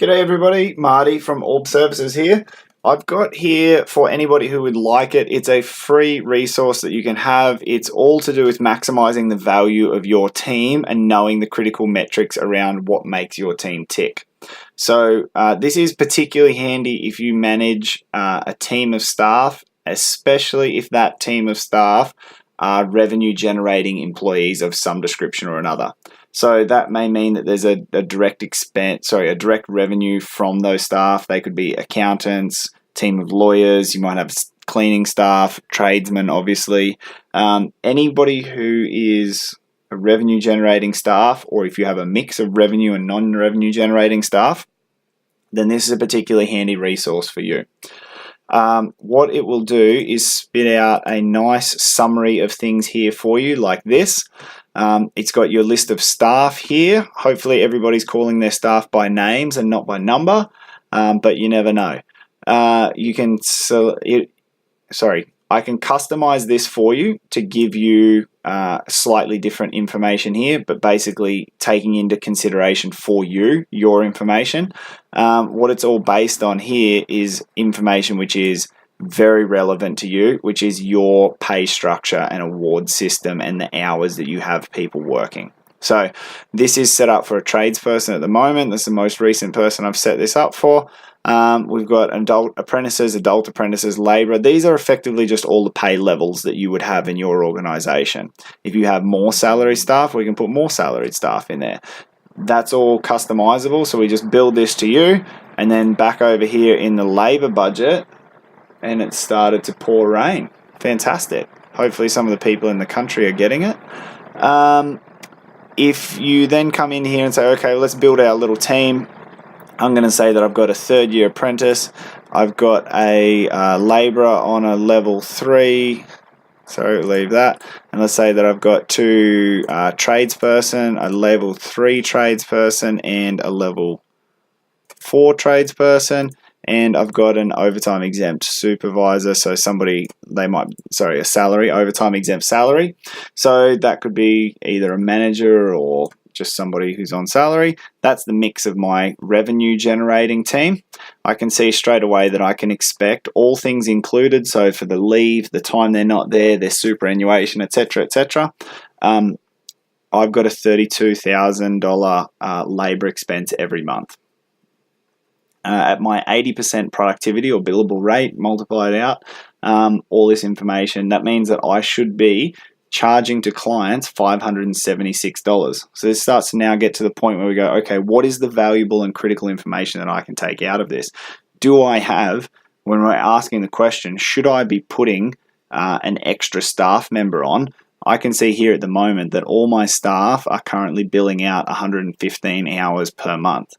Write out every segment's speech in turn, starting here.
G'day everybody, Marty from Orb Services here. I've got here for anybody who would like it, it's a free resource that you can have. It's all to do with maximizing the value of your team and knowing the critical metrics around what makes your team tick. So this is particularly handy if you manage a team of staff, especially if that team of staff are revenue generating employees of some description or another. So that may mean that there's a direct revenue from those staff. They could be accountants, team of lawyers. You might have cleaning staff, tradesmen, obviously. Anybody who is a revenue generating staff, or if you have a mix of revenue and non-revenue generating staff, then this is a particularly handy resource for you. What it will do is spit out a nice summary of things here for you like this. It's got your list of staff here. Hopefully everybody's calling their staff by names and not by number, but you never know. I can customize this for you to give you slightly different information here, but basically taking into consideration for you, your information. What it's all based on here is information which is very relevant to you, which is your pay structure and award system and the hours that you have people working. So this is set up for a tradesperson at the moment. That's the most recent person I've set this up for. We've got adult apprentices, labourer. These are effectively just all the pay levels that you would have in your organisation. If you have more salary staff, we can put more salaried staff in there. That's all customizable, so we just build this to you, and then back over here in the labour budget, and it started to pour rain. Fantastic. Hopefully some of the people in the country are getting it. If you then come in here and say, okay, let's build our little team, I'm going to say that I've got a third-year apprentice. I've got a labourer on a level 3. So leave that. And let's say that I've got two tradesperson, a level 3 tradesperson, and a level 4 tradesperson. And I've got an overtime exempt supervisor, so a salary, overtime exempt salary. So that could be either a manager or just somebody who's on salary. That's the mix of my revenue generating team. I can see straight away that I can expect all things included. So for the leave, the time they're not there, their superannuation, etc., etc. I've got a $32,000 labour expense every month. At my 80% productivity or billable rate, multiply it out, all this information, that means that I should be charging to clients $576. So this starts to now get to the point where we go, okay, what is the valuable and critical information that I can take out of this? Do I have, when we're asking the question, should I be putting an extra staff member on? I can see here at the moment that all my staff are currently billing out 115 hours per month.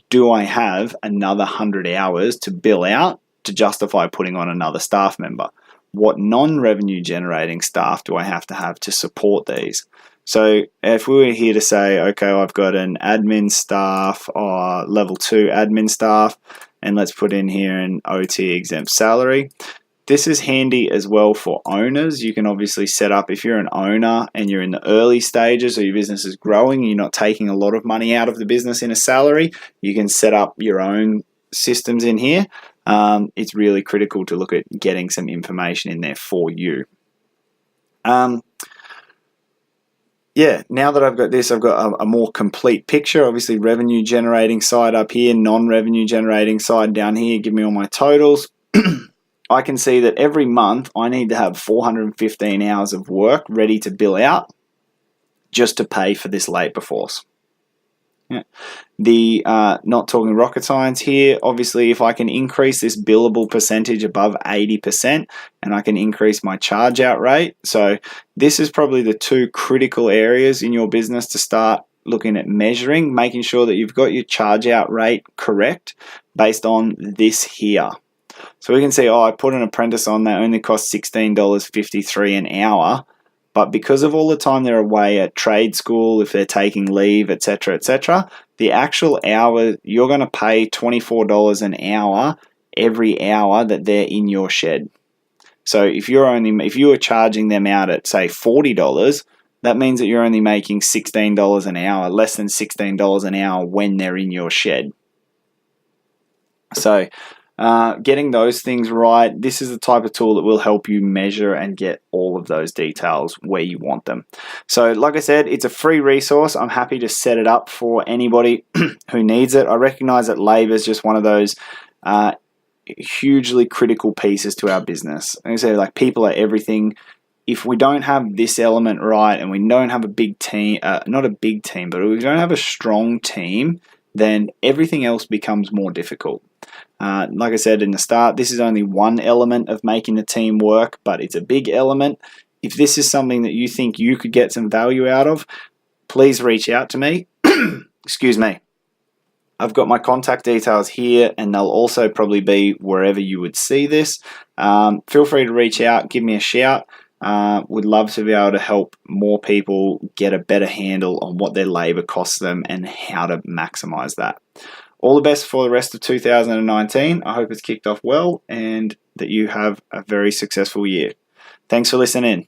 Do I have another 100 hours to bill out to justify putting on another staff member? What non-revenue generating staff do I have to support these? So if we were here to say, okay, I've got an admin staff or level 2 admin staff, and let's put in here an OT exempt salary. This is handy as well for owners. You can obviously set up, if you're an owner and you're in the early stages or your business is growing, you're not taking a lot of money out of the business in a salary, you can set up your own systems in here. It's really critical to look at getting some information in there for you. Now that I've got this, I've got a more complete picture. Obviously, revenue generating side up here, non-revenue generating side down here. Give me all my totals. I can see that every month I need to have 415 hours of work ready to bill out just to pay for this labour force. Yeah. Not talking rocket science here. Obviously, if I can increase this billable percentage above 80% and I can increase my charge out rate. So this is probably the two critical areas in your business to start looking at measuring, making sure that you've got your charge out rate correct based on this here. So we can see, I put an apprentice on that only costs $16.53 an hour, but because of all the time they're away at trade school, if they're taking leave, etc., etc., the actual hour, you're going to pay $24 an hour every hour that they're in your shed. So if you were charging them out at say $40, that means that you're only making $16 an hour, less than $16 an hour when they're in your shed. So getting those things right, this is the type of tool that will help you measure and get all of those details where you want them. So like I said, it's a free resource. I'm happy to set it up for anybody who needs it. I recognize that labor is just one of those hugely critical pieces to our business. Like I say, like, people are everything. If we don't have this element right, and we don't have a big team, not a big team, but we don't have a strong team, then everything else becomes more difficult. Like I said in the start, this is only one element of making the team work, but it's a big element. If this is something that you think you could get some value out of, please reach out to me. Excuse me. I've got my contact details here, and they'll also probably be wherever you would see this. Feel free to reach out, give me a shout. Would love to be able to help more people get a better handle on what their labor costs them and how to maximize that. All the best for the rest of 2019. I hope it's kicked off well and that you have a very successful year. Thanks for listening in.